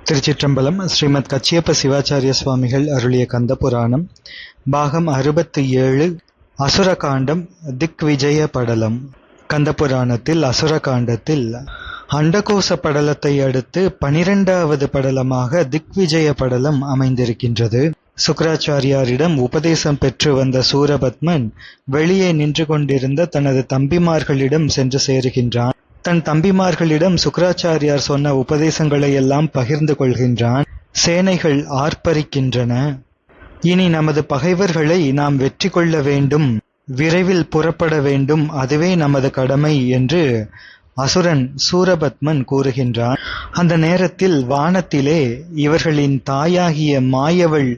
திருச்சிற்றம்பலம். ஸ்ரீமத் கச்சியப்ப சிவாச்சாரிய சுவாமிகள் அருளிய கந்தபுராணம் பாகம் 67 அசுரகாண்டம் திக்விஜய படலம். கந்தபுராணத்தில் அசுரகாண்டத்தில் அண்டகோச படலத்தை அடுத்து 12வது படலமாக திக்விஜய படலம் அமைந்திருக்கின்றது. சுக்ராச்சாரியாரிடம் உபதேசம் பெற்று வந்த சூரபத்மன் வெளியே நின்று கொண்டிருந்த தனது தம்பிமார்களிடம் சென்று சேருகின்றான். தன் தம்பிமார்களிடம் சுக்ராச்சாரியார் சொன்ன உபதேசங்களை எல்லாம் பகிர்ந்து கொள்கின்றான். சேனைகள் ஆர்ப்பரிக்கின்றன. இனி நமது பகைவர்களை நாம் வெற்றி கொள்ள வேண்டும், விரைவில் புறப்பட வேண்டும், அதுவே நமது கடமை என்று அசுரன் சூரபத்மன் கூறுகின்றான். அந்த நேரத்தில் வானத்திலே இவர்களின் தாயாகிய மாயவள்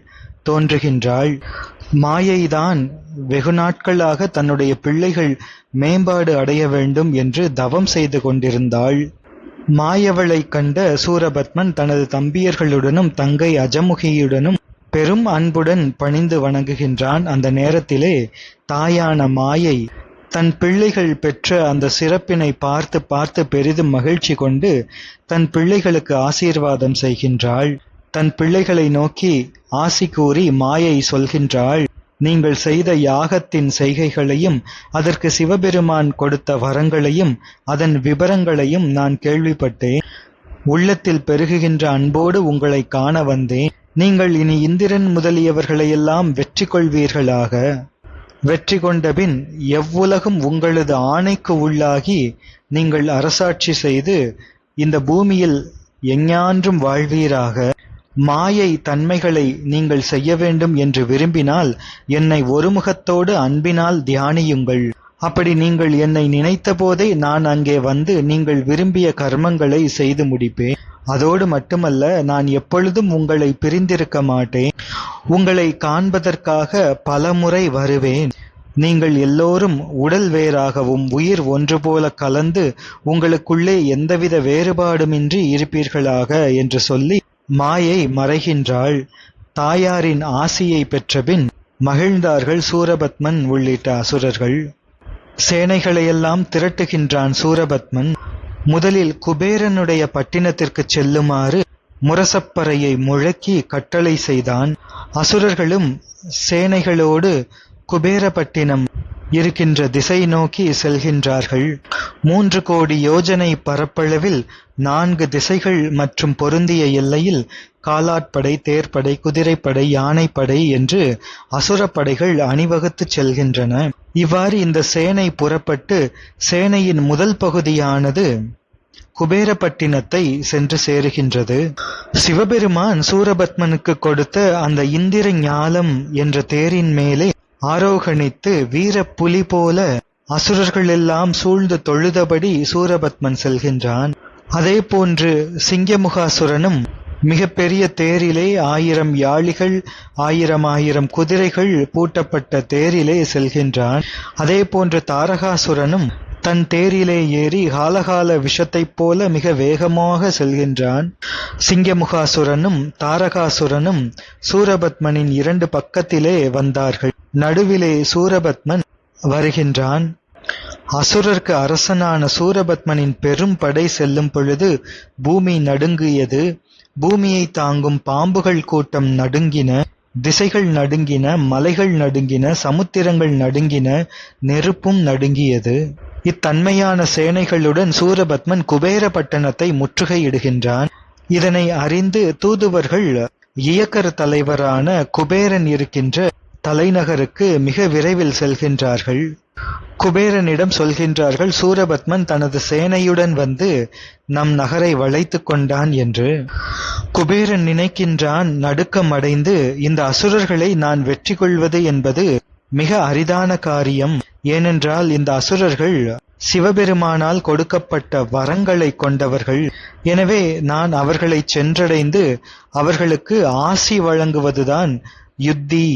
தோன்றுகின்றாள். மாயைதான் வெகு நாட்களாக தன்னுடைய பிள்ளைகள் மேம்பாடு அடைய வேண்டும் என்று தவம் செய்து கொண்டிருந்தாள். மாயவளை கண்ட சூரபத்மன் தனது தம்பியர்களுடனும் தங்கை அஜமுகியுடனும் பெரும் அன்புடன் பணிந்து வணங்குகின்றான். அந்த நேரத்திலே தாயான மாயை தன் பிள்ளைகள் பெற்ற அந்த சிறப்பினை பார்த்து பார்த்து பெரிதும் மகிழ்ச்சி கொண்டு தன் பிள்ளைகளுக்கு ஆசீர்வாதம் செய்கின்றாள். தன் பிள்ளைகளை நோக்கி ஆசி கூறி மாயை சொல்கின்றாள், நீங்கள் செய்த யாகத்தின் செய்கைகளையும் அதற்கு சிவபெருமான் கொடுத்த வரங்களையும் அதன் விபரங்களையும் நான் கேள்விப்பட்டேன். உள்ளத்தில் பெருகுகின்ற அன்போடு உங்களை காண வந்தேன். நீங்கள் இனி இந்திரன் முதலியவர்களையெல்லாம் வெற்றி கொள்வீர்களாக. வெற்றி கொண்டபின் எவ்வுலகும் உங்களது ஆணைக்கு உள்ளாகி நீங்கள் அரசாட்சி செய்து இந்த பூமியில் எஞ்ஞான்றும் வாழ்வீராக. மாயை தன்மைகளை நீங்கள் செய்ய வேண்டும் என்று விரும்பினால் என்னை ஒருமுகத்தோடு அன்பினால் தியானியுங்கள். அப்படி நீங்கள் என்னை நினைத்த போதே நான் அங்கே வந்து நீங்கள் விரும்பிய கர்மங்களை செய்து முடிப்பேன். அதோடு மட்டுமல்ல, நான் எப்பொழுதும் உங்களை பிரிந்திருக்க மாட்டேன். உங்களை காண்பதற்காக பலமுறை வருவேன். நீங்கள் எல்லோரும் உடல் வேறாகவும் உயிர் ஒன்று போல கலந்து உங்களுக்குள்ளே எந்தவித வேறுபாடுமின்றி இருப்பீர்களாக என்று சொல்லி மாயை மறைகின்றாள். தாயாரின் ஆசியை பெற்றபின் மகிழ்ந்தார்கள் சூரபத்மன் உள்ளிட்ட அசுரர்கள். சேனைகளையெல்லாம் திரட்டுகின்றான் சூரபத்மன். முதலில் குபேரனுடைய பட்டினத்திற்கு செல்லுமாறு முரசப்பறையை முழக்கி கட்டளை செய்தான். அசுரர்களும் சேனைகளோடு குபேரப்பட்டினம் இருக்கின்ற திசை நோக்கி செல்கின்றார்கள். 3 கோடி யோஜனை பரப்பளவில் 4 திசைகள் மற்றும் பொருந்திய எல்லையில் காலாட்படை, தேர்ப்படை, குதிரைப்படை, யானைப்படை என்று அசுரப்படைகள் அணிவகுத்துச் செல்கின்றன. இவ்வாறு இந்த சேனை புறப்பட்டு சேனையின் முதல் பகுதியானது குபேரப்பட்டினத்தை சென்று சேருகின்றது. சிவபெருமான் சூரபத்மனுக்கு கொடுத்த அந்த இந்திர ஞாலம் என்ற தேரின் மேலே ஆரோகணித்து வீர புலி போல அசுரர்கள் எல்லாம் சூழ்ந்து தொழுதபடி சூரபத்மன் செல்கின்றான். அதே போன்று சிங்கமுகாசுரனும் மிக பெரிய தேரிலே 1000 யாளிகள் 1000 குதிரைகள் பூட்டப்பட்ட தேரிலே செல்கின்றான். அதே போன்று தாரகாசுரனும் தன் தேரிலே ஏறி காலகால விஷத்தைப் போல மிக வேகமாக செல்கின்றான். சிங்கமுகாசுரனும் தாரகாசுரனும் சூரபத்மனின் 2 பக்கத்திலே வந்தார்கள். நடுவிலே சூரபத்மன் வருகின்றான். அசுரர்க்கு அரசனான சூரபத்மனின் பெரும் படை செல்லும் பொழுது பூமி நடுங்கியது. பூமியை தாங்கும் பாம்புகள் கூட்டம் நடுங்கின, திசைகள் நடுங்கின, மலைகள் நடுங்கின, சமுத்திரங்கள் நடுங்கின, நெருப்பும் நடுங்கியது. இத்தன்மையான சேனைகளுடன் சூரபத்மன் குபேரப்பட்டணத்தை முற்றுகையிடுகின்றான். இதனை அறிந்து தூதுவர்கள் இயக்கர் தலைவரான குபேரன் இருக்கின்ற தலைநகருக்கு மிக விரைவில் செல்கின்றார்கள். குபேரனிடம் சொல்கின்றார்கள், சூரபத்மன் தனது சேனையுடன் வந்து நம் நகரை வளைத்து கொண்டான் என்று. குபேரன் நினைக்கின்றான், நடுக்கம் அடைந்து இந்த அசுரர்களை நான் வெற்றி கொள்வது என்பது மிக அரிதான காரியம். ஏனென்றால் இந்த அசுரர்கள் சிவபெருமானால் கொடுக்கப்பட்ட வரங்களை கொண்டவர்கள். எனவே நான் அவர்களை சென்றடைந்து அவர்களுக்கு ஆசி வழங்குவதுதான் யுத்தி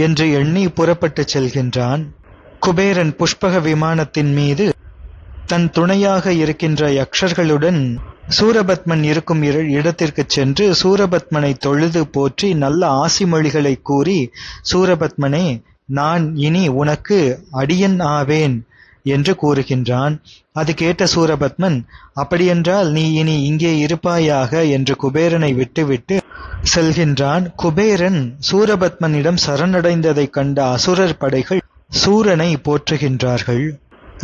என்று எண்ணி புறப்பட்டு செல்கின்றான். குபேரன் புஷ்பக விமானத்தின் மீது தன் துணையாக இருக்கின்ற யக்ஷர்களுடன் சூரபத்மன் இருக்கும் இடத்திற்கு சென்று சூரபத்மனை தொழுது போற்றி நல்ல ஆசி மொழிகளை கூறி, சூரபத்மனே, நான் இனி உனக்கு அடியன் ஆவேன் என்று கூறுகின்றான். அது கேட்ட சூரபத்மன், அப்படியென்றால் நீ இனி இங்கே இருப்பாயாக என்று குபேரனை விட்டுவிட்டு செல்கின்றான். குபேரன் சூரபத்மனிடம் சரணடைந்ததைக் கண்ட அசுரர் படைகள் சூரனை போற்றுகின்றார்கள்.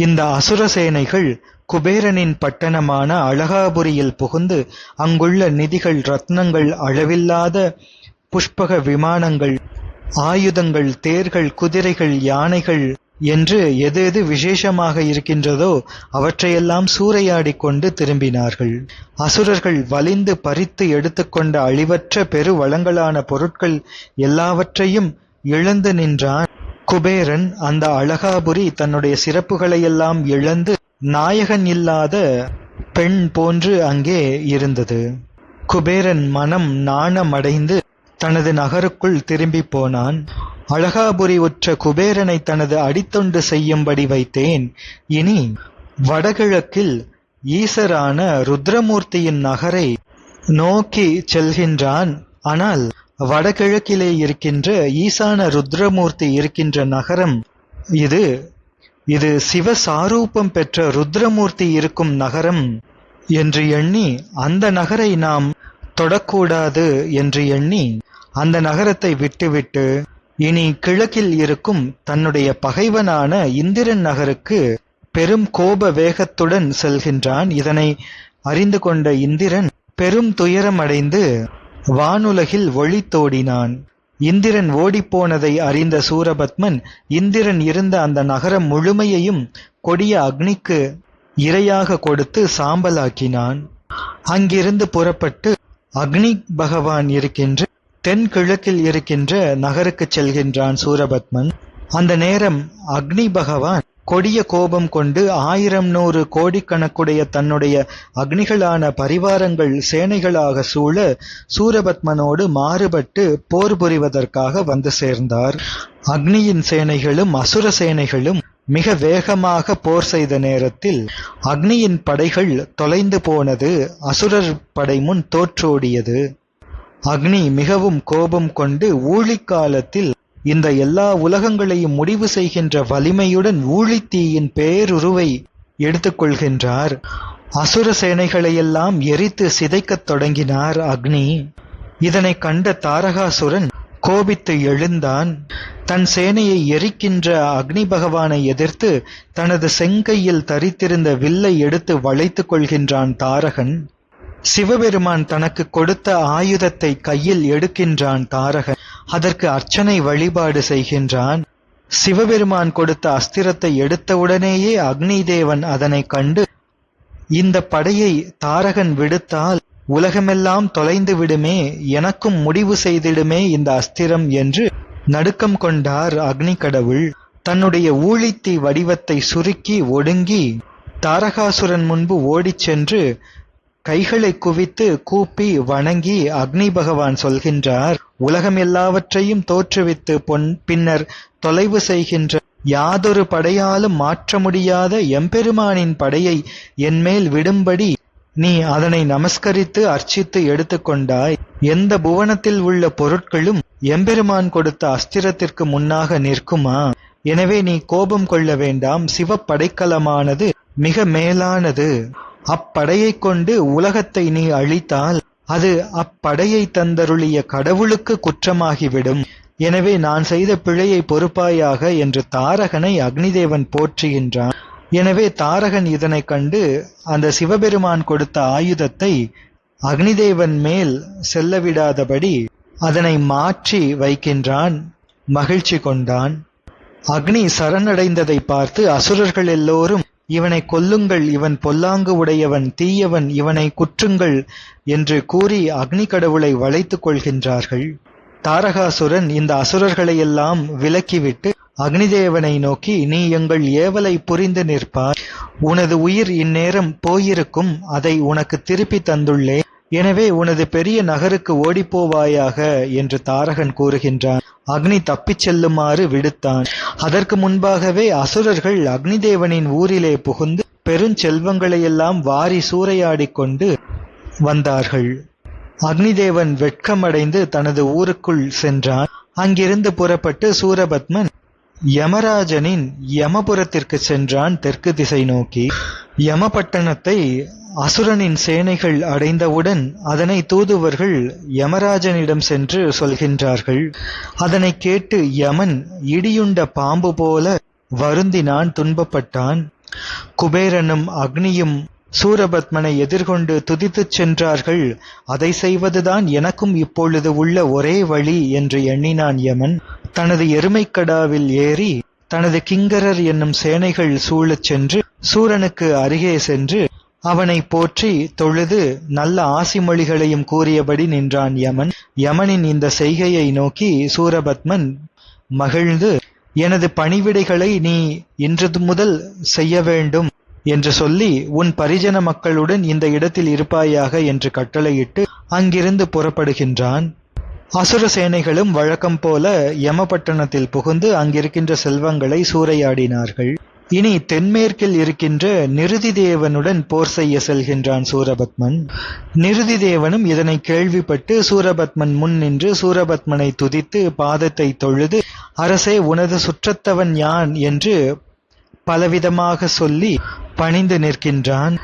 இந்த அசுர சேனைகள் குபேரனின் பட்டணமான அழகாபுரியில் புகுந்து அங்குள்ள நிதிகள், ரத்னங்கள், அளவில்லாத புஷ்பக விமானங்கள், ஆயுதங்கள், தேர்கள், குதிரைகள், யானைகள் என்று எது எது விசேஷமாக இருக்கின்றதோ அவற்றையெல்லாம் சூறையாடிக் கொண்டு திரும்பினார்கள். அசுரர்கள் வலிந்து பறித்து எடுத்துக்கொண்ட அழிவற்ற பெரு வளங்களான பொருட்கள் எல்லாவற்றையும் இழந்து நின்றான் குபேரன். அந்த அழகாபுரி தன்னுடைய சிறப்புகளையெல்லாம் இழந்து நாயகன் இல்லாத பெண் போன்று அங்கே இருந்தது. குபேரன் மனம் நாணமடைந்து தனது நகருக்குள் திரும்பி போனான். அழகாபுரி உற்ற குபேரனை தனது அடித்தொண்டு செய்யும்படி வைத்தேன். இனி வடகிழக்கில் ஈசரான ருத்ரமூர்த்தியின் நகரை நோக்கி செல்கின்றான். ஆனால் வடகிழக்கிலே இருக்கின்ற ஈசான ருத்ரமூர்த்தி இருக்கின்ற நகரம் இது சிவசாரூபம் பெற்ற ருத்ரமூர்த்தி இருக்கும் நகரம் என்று எண்ணி அந்த நகரை நாம் தொடக்கூடாது என்று எண்ணி அந்த நகரத்தை விட்டுவிட்டு இனி கிழக்கில் இருக்கும் தன்னுடைய பகைவனான இந்திரன் நகருக்கு பெரும் கோப வேகத்துடன் செல்கின்றான். இதனை அறிந்து கொண்ட இந்திரன் பெரும் துயரமடைந்து வானுலகில் ஒளி தோடினான். இந்திரன் ஓடிப்போனதை அறிந்த சூரபத்மன் இந்திரன் இருந்த அந்த நகரம் முழுமையையும் கொடிய அக்னிக்கு இரையாக கொடுத்து சாம்பலாக்கினான். அங்கிருந்து புறப்பட்டு அக்னி பகவான் இருக்கின்ற தென்கிழக்கில் இருக்கின்ற நகருக்கு செல்கின்றான் சூரபத்மன். அந்த நேரம் அக்னி பகவான் கொடிய கோபம் கொண்டு 1000-100 கோடிக்கணக்குடைய தன்னுடைய அக்னிகளான பரிவாரங்கள் சேனைகளாக சூழ சூரபத்மனோடு மாறுபட்டு போர் புரிவதற்காக வந்து சேர்ந்தார். அக்னியின் சேனைகளும் அசுர சேனைகளும் மிக வேகமாக போர் செய்த நேரத்தில் அக்னியின் படைகள் தொலைந்து போனது. அசுரர் படை முன் தோற்றோடியது. அக்னி மிகவும் கோபம் கொண்டு ஊழிக்காலத்தில் இந்த எல்லா உலகங்களையும் முடிவு செய்கின்ற வலிமையுடன் ஊழித்தீயின் பேருருவை எடுத்துக்கொள்கின்றார். அசுர சேனைகளையெல்லாம் எரித்து சிதைக்கத் தொடங்கினார் அக்னி. இதனை கண்ட தாரகாசுரன் கோபித்து எழுந்தான். தன் சேனையை எரிக்கின்ற அக்னி பகவானை எதிர்த்து தனது செங்கையில் தரித்திருந்த வில்லை எடுத்து வளைத்துக் கொள்கின்றான் தாரகன். சிவபெருமான் தனக்கு கொடுத்த ஆயுதத்தை கையில் எடுக்கின்றான் தாரகன். அதற்கு அர்ச்சனை வழிபாடு செய்கின்றான். சிவபெருமான் கொடுத்த அஸ்திரத்தை எடுத்தவுடனேயே அக்னி தேவன் அதனை கண்டு, இந்த படையை தாரகன் விடுத்தால் உலகமெல்லாம் தொலைந்து விடுமே, எனக்கும் முடிவு செய்திடுமே இந்த அஸ்திரம் என்று நடுக்கம் கொண்டார் அக்னி கடவுள். தன்னுடைய ஊழித்தீ வடிவத்தை சுருக்கி ஒடுங்கி தாரகாசுரன் முன்பு ஓடிச் சென்று கைகளை குவித்து கூப்பி வணங்கி அக்னி பகவான் சொல்கின்றார், உலகம் எல்லாவற்றையும் தோற்றுவித்து பின்னர் தொலைவு செய்கின்ற யாதொரு படையாலும் மாற்ற முடியாத எம்பெருமானின் படையை என்மேல் விடும்படி நீ அதனை நமஸ்கரித்து அர்ச்சித்து எடுத்துக்கொண்டாய். எந்த புவனத்தில் உள்ள பொருட்களும் எம்பெருமான் கொடுத்த அஸ்திரத்திற்கு முன்னாக நிற்குமா? எனவே நீ கோபம் கொள்ள வேண்டாம். சிவப்படைக்கலமானது மிக மேலானது. அப்படையை கொண்டு உலகத்தை நீ அழித்தால் அது அப்படையை தந்தருளிய கடவுளுக்கு குற்றமாகிவிடும். எனவே நான் செய்த பிழையை பொறுப்பாயாக என்று தாரகனை அக்னிதேவன் போற்றுகின்றான். எனவே தாரகன் இதனை கண்டு அந்த சிவபெருமான் கொடுத்த ஆயுதத்தை அக்னிதேவன் மேல் செல்லவிடாதபடி அதனை மாற்றி வைக்கின்றான். மகிழ்ச்சி கொண்டான். அக்னி சரணடைந்ததை பார்த்து அசுரர்கள் எல்லோரும், இவனை கொல்லுங்கள், இவன் பொல்லாங்கு உடையவன், தீயவன், இவனை குற்றுங்கள் என்று கூறி அக்னி கடவுளை வளைத்துக் கொள்கின்றார்கள். தாரகாசுரன் இந்த அசுரர்களையெல்லாம் விலக்கிவிட்டு அக்னிதேவனை நோக்கி, நீ எங்கள் ஏவலை புரிந்து நிற்பாய். உனது உயிர் இந்நேரம் போயிருக்கும். அதை உனக்கு திருப்பி தந்துள்ளேன். எனவே உனது பெரிய நகருக்கு ஓடிப்போவாயாக என்று தாரகன் கூறுகின்றான். அக்னி தப்பிச் செல்லுமாறு விடுத்தான். அதற்கு முன்பாகவே அசுரர்கள் அக்னிதேவனின் ஊரிலே புகுந்து பெருஞ்செல்வங்களையெல்லாம் வாரி சூறையாடிக் கொண்டு வந்தார்கள். அக்னிதேவன் வெட்கமடைந்து தனது ஊருக்குள் சென்றான். அங்கிருந்து புறப்பட்டு சூரபத்மன் யமராஜனின் யமபுரத்திற்கு சென்றான் தெற்கு திசை நோக்கி. யமபட்டணத்தை அசுரனின் சேனைகள் அடைந்தவுடன் அதனை தூதுவர்கள் யமராஜனிடம் சென்று சொல்கின்றார்கள். அதனை கேட்டு யமன் இடியுண்ட பாம்பு போல வருந்தினான், துன்பப்பட்டான். குபேரனும் அக்னியும் சூரபத்மனை எதிர்கொண்டு துதித்துச் சென்றார்கள். அதை செய்வதுதான் எனக்கும் இப்பொழுது உள்ள ஒரே வழி என்று எண்ணினான் யமன். தனது எருமைக்கடாவில் ஏறி தனது கிங்கரர் என்னும் சேனைகள் சூழச் சென்று சூரனுக்கு அருகே சென்று அவனை போற்றி தொழுது நல்ல ஆசிமொழிகளையும் கூறியபடி நின்றான் யமன். யமனின் இந்த செய்கையை நோக்கி சூரபத்மன் மகிழ்ந்து, எனது பணிவிடைகளை நீ இன்று முதல் செய்ய வேண்டும் என்று சொல்லி உன் பரிஜன மக்களுடன் இந்த இடத்தில் இருப்பாயாக என்று கட்டளையிட்டு அங்கிருந்து புறப்படுகின்றான். அசுர சேனைகளும் வழக்கம் போல யமபட்டணத்தில் புகுந்து அங்கிருக்கின்ற செல்வங்களை சூறையாடினார்கள். இனி தென்மேற்கில் இருக்கின்ற நிருதி தேவனுடன் போர் செய்ய செல்கின்றான் சூரபத்மன். நிருதி தேவனும் இதனை கேள்விப்பட்டு சூரபத்மன் முன் நின்று சூரபத்மனை துதித்து பாதத்தை தொழுது, அரசே, உனது சுற்றத்தவன் யான் என்று பலவிதமாக சொல்லி பணிந்து நிற்கின்றான்.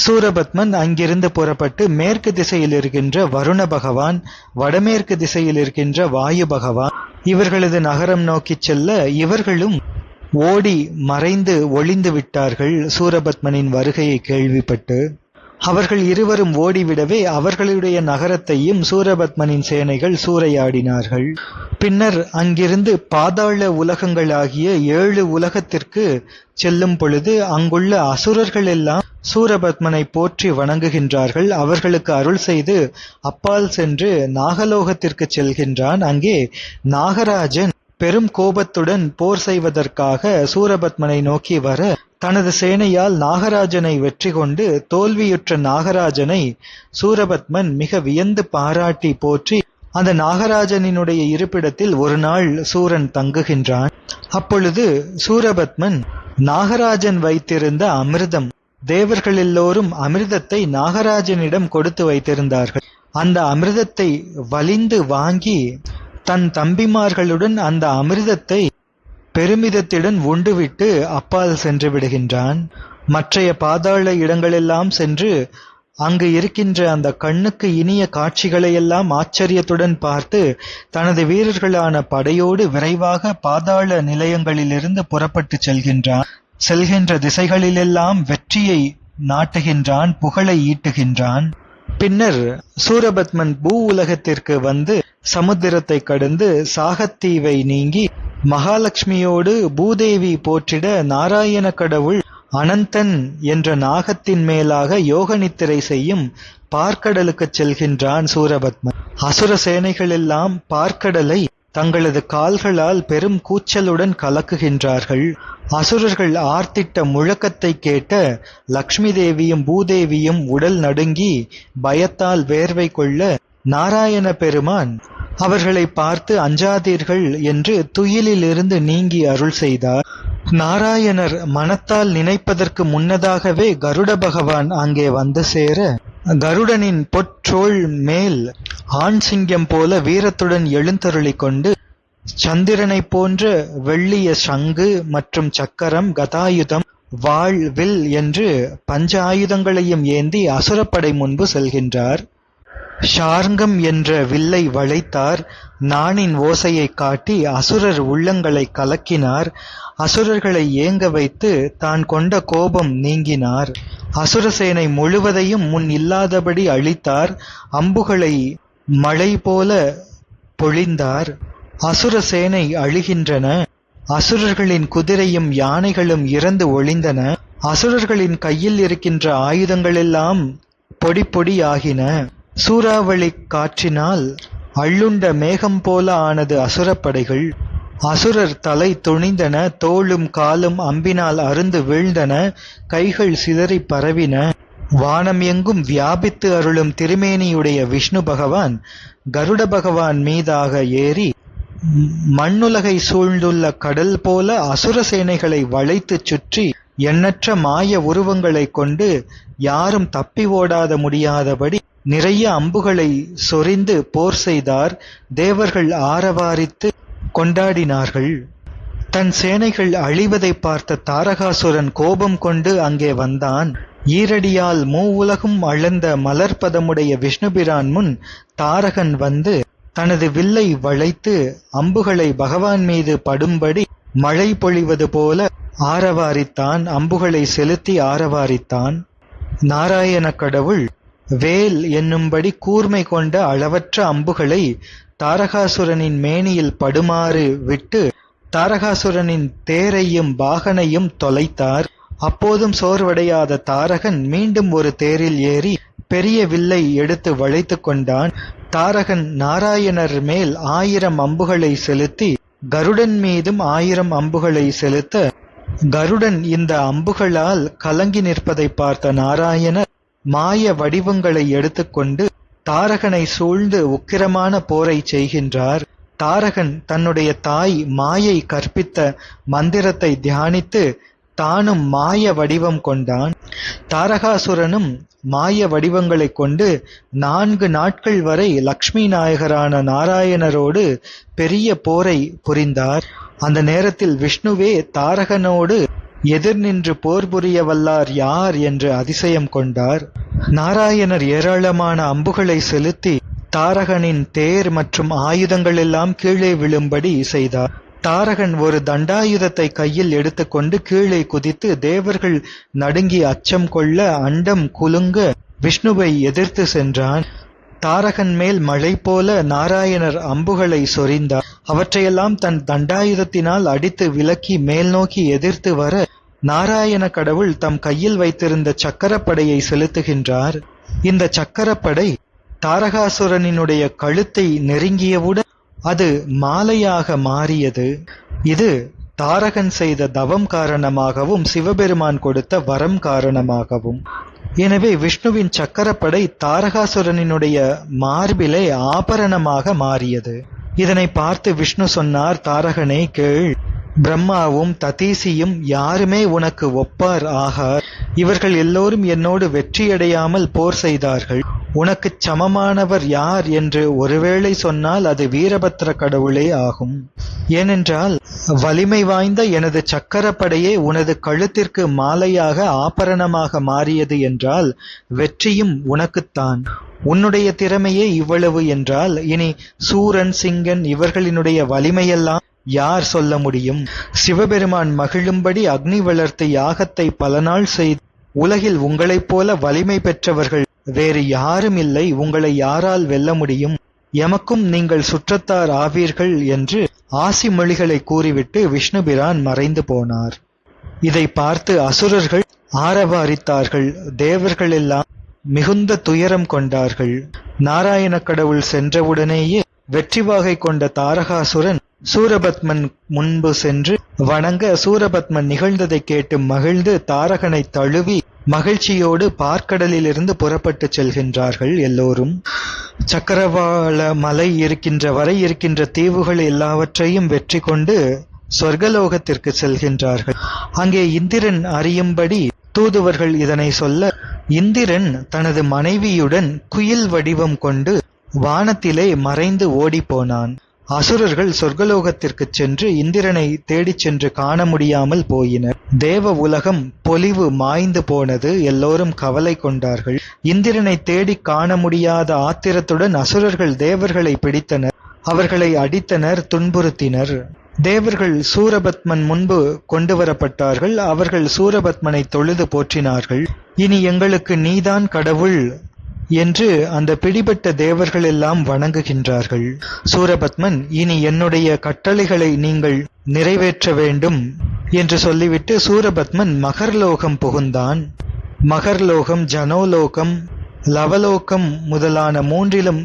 சூரபத்மன் அங்கிருந்து புறப்பட்டு மேற்கு திசையில் இருக்கின்ற வருண பகவான், வடமேற்கு திசையில் இருக்கின்ற வாயு பகவான் இவர்களது நகரம் நோக்கிச் செல்ல இவர்களும் ஓடி மறைந்து ஒளிந்து விட்டார்கள் சூரபத்மனின் வருகையை கேள்விப்பட்டு. அவர்கள் இருவரும் ஓடிவிடவே அவர்களுடைய நகரத்தையும் சூரபத்மனின் சேனைகள் சூறையாடினார்கள். பின்னர் அங்கிருந்து பாதாள உலகங்களாகிய 7 உலகத்திற்கு செல்லும் பொழுது அங்குள்ள அசுரர்கள் எல்லாம் சூரபத்மனை போற்றி வணங்குகின்றார்கள். அவர்களுக்கு அருள் செய்து அப்பால் சென்று நாகலோகத்திற்கு செல்கின்றான். அங்கே நாகராஜன் பெரும் கோபத்துடன் போர் செய்வதற்காக சூரபத்மனை நோக்கி வர தனது சேனையால் நாகராஜனை வெற்றி கொண்டு தோல்வியுற்ற நாகராஜனை சூரபத்மன் மிக வியந்து பாராட்டி போற்றி அந்த நாகராஜனினுடைய இருப்பிடத்தில் ஒரு நாள் சூரன் தங்குகின்றான். அப்பொழுது சூரபத்மன் நாகராஜன் வைத்திருந்த அமிர்தம், தேவர்கள் எல்லோரும் அமிர்தத்தை நாகராஜனிடம் கொடுத்து வைத்திருந்தார்கள். அந்த அமிர்தத்தை வலிந்து வாங்கி தன் தம்பிமார்களுடன் அந்த அமிர்தத்தை பெருமிதத்துடன் உண்டுவிட்டு அப்பால் சென்று விடுகின்றான். மற்றைய பாதாள இடங்களெல்லாம் சென்று அங்கு இருக்கின்ற அந்த கண்ணுக்கு இனிய காட்சிகளையெல்லாம் ஆச்சரியத்துடன் பார்த்து தனது வீரர்களான படையோடு விரைவாக பாதாள நிலையங்களிலிருந்து புறப்பட்டு செல்கின்றான். செல்கின்ற திசைகளிலெல்லாம் வெற்றியை நாட்டுகின்றான், புகழை ஈட்டுகின்றான். பின்னர் சூரபத்மன் பூ உலகத்திற்கு வந்து சமுத்திரத்தை கடந்து சாகத்தீவை நீங்கி மகாலட்சுமியோடு பூதேவி போற்றிட நாராயண கடவுள் அனந்தன் என்ற நாகத்தின் மேலாக யோக நித்திரை செய்யும் பார்க்கடலுக்குச் செல்கின்றான் சூரபத்மன். அசுர சேனைகளெல்லாம் பார்க்கடலை தங்களது கால்களால் பெரும் கூச்சலுடன் கலக்குகின்றார்கள். அசுரர்கள் ஆர்த்திட்ட முழக்கத்தை கேட்ட லக்ஷ்மி தேவியும் பூதேவியும் உடல் நடுங்கி பயத்தால் வேர்வை கொள்ள நாராயண பெருமான் அவர்களை பார்த்து அஞ்சாதீர்கள் என்று துயிலிலிருந்து நீங்கி அருள் செய்தார். நாராயணர் மனத்தால் நினைப்பதற்கு முன்னதாகவே கருட பகவான் அங்கே வந்து சேர கருடனின் பொற்றோள் மேல் ஆண் சிங்கம் போல வீரத்துடன் எழுந்தருளிக் கொண்டு சந்திரனை போன்ற வெள்ளிய சங்கு மற்றும் சக்கரம், கதாயுதம், வாள், வில் என்று பஞ்ச ஆயுதங்களையும் ஏந்தி அசுரப்படை முன்பு செல்கின்றார். ஷார்ங்கம் என்ற வில்லை வளைத்தார். நாணின் ஓசையை காட்டி அசுரர் உள்ளங்களை கலக்கினார். அசுரர்களை ஏங்க வைத்து தான் கொண்ட கோபம் நீங்கினார். அசுரசேனை முழுவதையும் முன் இல்லாதபடி அழித்தார். அம்புகளை மழை போல பொழிந்தார். அசுர சேனை அழிகின்றன. அசுரர்களின் குதிரையும் யானைகளும் இறந்து ஒளிந்தன. அசுரர்களின் கையில் இருக்கின்ற ஆயுதங்களெல்லாம் பொடி பொடியாகின. சூறாவளி காற்றினால் அள்ளுண்ட மேகம் போல ஆனது அசுரப்படைகள். அசுரர் தலை துணிந்தன. தோளும் காலும் அம்பினால் அருந்து வீழ்ந்தன. கைகள் சிதறி பரவின. வானம் எங்கும் வியாபித்து அருளும் திருமேனியுடைய விஷ்ணு பகவான் கருட பகவான் மீதாக ஏறி மண்ணுலகை சூழ்ந்துள்ள கடல் போல அசுர சேனைகளை வளைத்துச் சுற்றி எண்ணற்ற மாய உருவங்களைக் கொண்டு யாரும் தப்பி ஓடாத முடியாதபடி நிறைய அம்புகளை சொரிந்து போர் செய்தார். தேவர்கள் ஆரவாரித்து கொண்டாடினார்கள். தன் சேனைகள் அழிவதை பார்த்த தாரகாசுரன் கோபம் கொண்டு அங்கே வந்தான். ஈரடியால் மூவுலகும் அளந்த மலர்பதமுடைய விஷ்ணுபிரான் முன் தாரகன் வந்து தனது வில்லை வளைத்து அம்புகளை பகவான் மீது படும்படி மழை பொழிவது போல ஆரவாரித்தான். அம்புகளை செலுத்தி ஆரவாரித்தான். நாராயண கடவுள் வேல் என்னும்படி கூர்மை கொண்ட அளவற்ற அம்புகளை தாரகாசுரனின் மேனியில் படுமாறு விட்டு தாரகாசுரனின் தேரையும் பாகனையும் தொலைத்தார். அப்போதும் சோர்வடையாத தாரகன் மீண்டும் ஒரு தேரில் ஏறி பெரிய வில்லை எடுத்து வளைத்து கொண்டான். தாரகன் நாராயணர் மேல் 1000 அம்புகளை செலுத்தி கருடன் மீதும் 1000 அம்புகளை செலுத்த கருடன் இந்த அம்புகளால் கலங்கி நிற்பதை பார்த்த நாராயணர் மாய வடிவங்களை எடுத்துக்கொண்டு தாரகனை சூழ்ந்து உக்கிரமான போரை செய்கின்றார். தாரகன் தன்னுடைய தாய் மாயை கற்பித்த மந்திரத்தை தியானித்து தானும் மாய வடிவம் கொண்டான். தாரகாசுரனும் மாய வடிவங்களை கொண்டு 4 நாட்கள் வரை லக்ஷ்மி நாயகரான நாராயணரோடு பெரிய போரை புரிந்தார். அந்த நேரத்தில் விஷ்ணுவே தாரகனோடு எதிர் நின்று போர் புரிய வல்லார் யார் என்று அதிசயம் கொண்டார். நாராயணர் ஏராளமான அம்புகளை செலுத்தி தாரகனின் தேர் மற்றும் ஆயுதங்கள் எல்லாம் கீழே விழும்படி செய்தார். தாரகன் ஒரு தண்டாயுதத்தை கையில் எடுத்துக்கொண்டு கீழே குதித்து தேவர்கள் நடுங்கி அச்சம் கொள்ள அண்டம் குலுங்க விஷ்ணுவை எதிர்த்து சென்றான். தாரகன் மேல் மழை போல நாராயணர் அம்புகளை சொரிந்தார். அவற்றையெல்லாம் தன் தண்டாயுதத்தினால் அடித்து விலக்கி மேல் நோக்கி எதிர்த்து வர நாராயண கடவுள் தம் கையில் வைத்திருந்த சக்கரப்படையை செலுத்துகின்றார். இந்த சக்கரப்படை தாரகாசுரனினுடைய கழுத்தை நெருங்கியவுடன் அது மாலையாக மாறியது. இது தாரகன் செய்த தவம் காரணமாகவும் சிவபெருமான் கொடுத்த வரம் காரணமாகவும். எனவே விஷ்ணுவின் சக்கரப்படை தாரகாசுரனினுடைய மார்பிலே ஆபரணமாக மாறியது. இதனை பார்த்து விஷ்ணு சொன்னார், தாரகனே கேள், பிரம்மாவும் ததீசியும் யாருமே உனக்கு ஒப்பார் ஆகார். இவர்கள் எல்லோரும் என்னோடு வெற்றியடையாமல் போர் செய்தார்கள். உனக்குச் சமமானவர் யார் என்று ஒருவேளை சொன்னால் அது வீரபத்ர கடவுளே ஆகும். ஏனென்றால் வலிமை வாய்ந்த எனது சக்கரப்படையே உனது கழுத்திற்கு மாலையாக ஆபரணமாக மாறியது என்றால் வெற்றியும் உனக்குத்தான். உன்னுடைய திறமையே இவ்வளவு என்றால் இனி சூரன் சிங்கன் இவர்களினுடைய வலிமையெல்லாம் யார் சொல்ல முடியும்? சிவபெருமான் மகிழும்படி அக்னி வளர்த்து யாகத்தை பல நாள் செய்து உலகில் உங்களைப் போல வலிமை பெற்றவர்கள் வேறு யாரும் இல்லை. உங்களை யாரால் வெல்ல முடியும்? எமக்கும் நீங்கள் சுற்றத்தார் ஆவீர்கள் என்று ஆசி மொழிகளை கூறிவிட்டு விஷ்ணுபிரான் மறைந்து போனார். இதை பார்த்து அசுரர்கள் ஆரவாரித்தார்கள். தேவர்கள் எல்லாம் மிகுந்த துயரம் கொண்டார்கள். நாராயண கடவுள் சென்றவுடனேயே வெற்றி வாகை கொண்ட தாரகாசுரன் சூரபத்மன் முன்பு சென்று வணங்க, சூரபத்மன் நிகழ்ந்ததை கேட்டு மகிழ்ந்து தாரகனை தழுவி மகிழ்ச்சியோடு பார்க்கடலிலிருந்து புறப்பட்டு செல்கின்றார்கள் எல்லோரும். சக்கரவாள மலை இருக்கின்ற வரை இருக்கின்ற தீவுகள் எல்லாவற்றையும் வெற்றி கொண்டு சொர்க்கலோகத்திற்கு செல்கின்றார்கள். அங்கே இந்திரன் அறியும்படி தூதுவர்கள் இதனை சொல்ல, இந்திரன் தனது மனைவியுடன் குயில் வடிவம் கொண்டு வானத்திலே மறைந்து ஓடிப்போனான். அசுரர்கள் சொர்க்கலோகத்திற்கு சென்று இந்திரனை தேடிச் சென்று காண முடியாமல் போயினர். தேவ உலகம் பொலிவு மாய்ந்து போனது. எல்லோரும் கவலை கொண்டார்கள். இந்திரனை தேடி காண முடியாத ஆத்திரத்துடன் அசுரர்கள் தேவர்களை பிடித்தனர். அவர்களை அடித்தனர், துன்புறுத்தினர். தேவர்கள் சூரபத்மன் முன்பு கொண்டு வரப்பட்டார்கள். அவர்கள் சூரபத்மனை தொழுது போற்றினார்கள். இனி எங்களுக்கு நீதான் கடவுள் என்று அந்த பிடிபட்ட தேவர்கள் எல்லாம் வணங்குகின்றார்கள். சூரபத்மன், இனி என்னுடைய கட்டளைகளை நீங்கள் நிறைவேற்ற வேண்டும் என்று சொல்லிவிட்டு சூரபத்மன் மகர்லோகம் புகுந்தான். மகர்லோகம், ஜனோலோகம், லவலோகம் முதலான 3லும்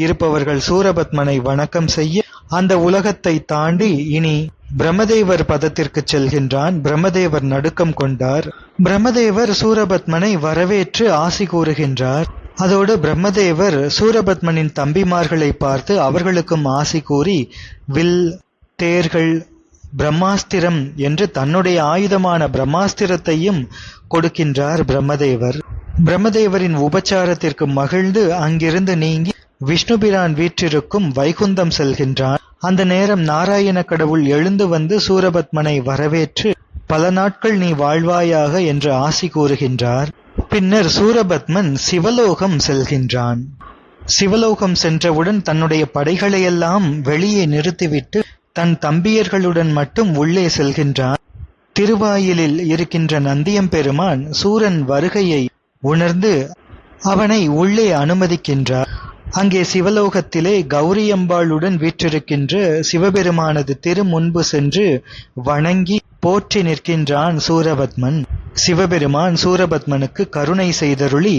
இருப்பவர்கள் சூரபத்மனை வணக்கம் செய்ய அந்த உலகத்தை தாண்டி இனி பிரம்மதேவர் பதத்திற்கு செல்கின்றான். பிரம்மதேவர் நடுக்கம் கொண்டார். பிரம்மதேவர் சூரபத்மனை வரவேற்று ஆசி கூறுகின்றார். அதோடு பிரம்மதேவர் சூரபத்மனின் தம்பிமார்களை பார்த்து அவர்களுக்கும் ஆசி கூறி வில், தேர்கள், பிரம்மாஸ்திரம் என்று தன்னுடைய ஆயுதமான பிரம்மாஸ்திரத்தையும் கொடுக்கின்றார் பிரம்மதேவர். பிரம்மதேவரின் உபச்சாரத்திற்கு மகிழ்ந்து அங்கிருந்து நீங்கி விஷ்ணுபிரான் வீற்றிருக்கும் வைகுந்தம் செல்கின்றான். அந்த நேரம் நாராயண கடவுள் எழுந்து வந்து சூரபத்மனை வரவேற்று பல நாட்கள் நீ வாழ்வாயாக என்று ஆசி கூறுகின்றார். பின்னர் சூரபத்மன் சிவலோகம் செல்கின்றான். சிவலோகம் சென்றவுடன் தன்னுடைய படைகளையெல்லாம் வெளியே நிறுத்திவிட்டு தன் தம்பியர்களுடன் மட்டும் உள்ளே செல்கின்றான். திருவாயிலில் இருக்கின்ற நந்தியம்பெருமான் சூரன் வருகையை உணர்ந்து அவனை உள்ளே அனுமதிக்கின்றார். அங்கே சிவலோகத்திலே கௌரியம்பாளுடன் வீற்றிருக்கின்ற சிவபெருமானது திருமுன்பு சென்று வணங்கி போற்றி நிற்கின்றான் சூரபத்மன். சிவபெருமான் சூரபத்மனுக்கு கருணை செய்தருளி,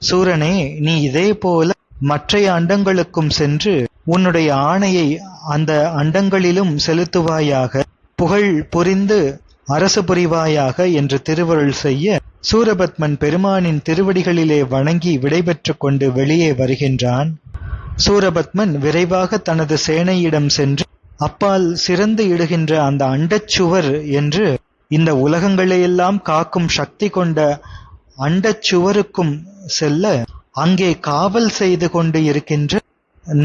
சூரனே, நீ இதே போல மற்றைய அண்டங்களுக்கும் சென்று உன்னுடைய ஆணையை அந்த அண்டங்களிலும் செலுத்துவாயாக, புகழ் புரிந்து அரசு புரிவாயாக என்று திருவருள் செய்ய சூரபத்மன் பெருமானின் திருவடிகளிலே வணங்கி விடைபெற்று கொண்டு வெளியே வருகின்றான். சூரபத்மன் விரைவாக தனது சேனையிடம் சென்று அப்பால் சிறந்து இடுகின்ற அந்த அண்டச்சுவர் என்று இந்த உலகங்களையெல்லாம் காக்கும் சக்தி கொண்ட அண்டச்சுவருக்கும் செல்ல அங்கே காவல் செய்து கொண்டு இருக்கின்ற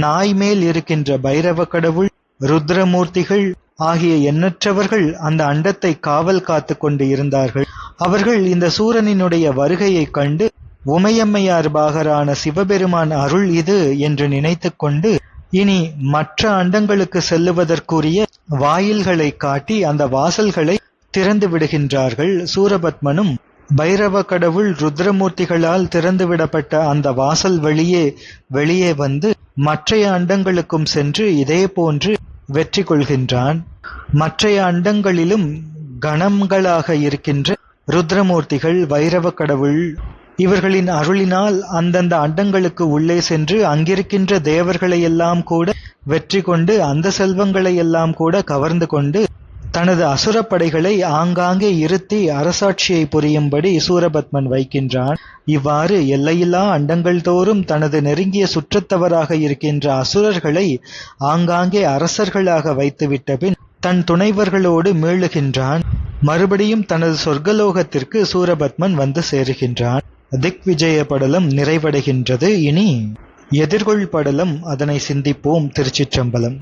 நாய் மேல் இருக்கின்ற பைரவ கடவுள், ருத்ரமூர்த்திகள் ஆகிய எண்ணற்றவர்கள் அந்த அண்டத்தை காவல் காத்து கொண்டு இருந்தார்கள். அவர்கள் இந்த சூரனினுடைய வருகையை கண்டு உமையம்மையார் பாகரான சிவபெருமான் அருள் இது என்று நினைத்து கொண்டு இனி மற்ற அண்டங்களுக்கு செல்லுவதற்குரிய வாயில்களை காட்டி அந்த வாசல்களை திறந்து விடுகின்றார்கள். சூரபத்மனும் பைரவ கடவுள் ருத்ரமூர்த்திகளால் திறந்துவிடப்பட்ட அந்த வாசல் வெளியே வந்து மற்றைய அண்டங்களுக்கும் சென்று இதே போன்று வெற்றி கொள்கின்றான். மற்றைய அண்டங்களிலும் கணங்களாக இருக்கின்ற ருத்ரமூர்த்திகள், பைரவ கடவுள் இவர்களின் அருளினால் அந்தந்த அண்டங்களுக்கு உள்ளே சென்று அங்கிருக்கின்ற தேவர்களையெல்லாம் கூட வெற்றி கொண்டு அந்த செல்வங்களையெல்லாம் கூட கவர்ந்து கொண்டு தனது அசுரப்படைகளை ஆங்காங்கே இருத்தி அரசாட்சியை புரியும்படி சூரபத்மன் வைக்கின்றான். இவ்வாறு எல்லையில்லா அண்டங்கள் தோறும் தனது நெருங்கிய சுற்றத்தவராக இருக்கின்ற அசுரர்களை ஆங்காங்கே அரசர்களாக வைத்துவிட்ட பின் தன் துணைவர்களோடு மீளுகின்றான். மறுபடியும் தனது சொர்க்கலோகத்திற்கு சூரபத்மன் வந்து சேருகின்றான். திக்விஜய படலம் நிறைவடைகின்றது. இனி எதிர்கொள் படலம், அதனை சிந்திப்போம். திருச்சிற்றம்பலம்.